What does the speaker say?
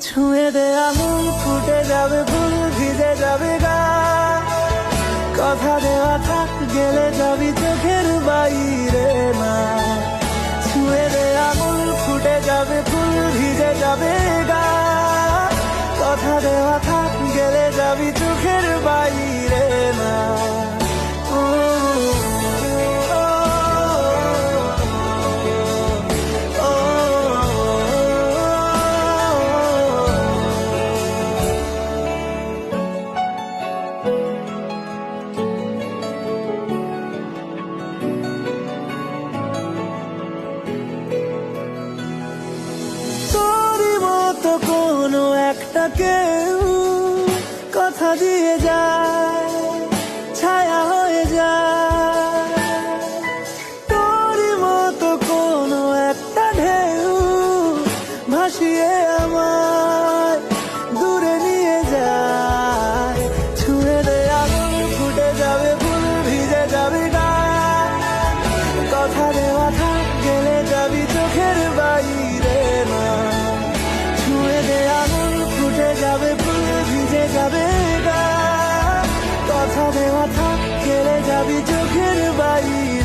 ছুঁয়ে দে আঙুল, ফুটে যাবে ফুল, ভিজে যাবে গা। কথা দেওয়া থাক, গেলে যাবি চোখের বাইরে না। ছুঁয়ে দে আঙুল, ফুটে যাবে ফুল, ভিজে যাবে গা। কথা দেওয়া থাক, গেলে যাবি চোখের বাইরে না। তো কোনো একটা কেউ কথা দিয়ে যায়, ছায়া হয়ে যায়। তোরই মতো কোনো একটা ঢেউ ভাসিয়ে আমায় দূরে নিয়ে যায়। ছুঁয়ে দে আগুন, ফুটে যাবে ফুল, ভিজে যাবে গা। কথা দেওয়া থাক, গেলে যাবি চোখের বাইরে না। ছুঁয়ে দে আঙুল, ফুটে যাবে ফুল, ভিজে যাবে গা। কথা দেওয়া থাক, গেলে যাবি চোখের বাইরে।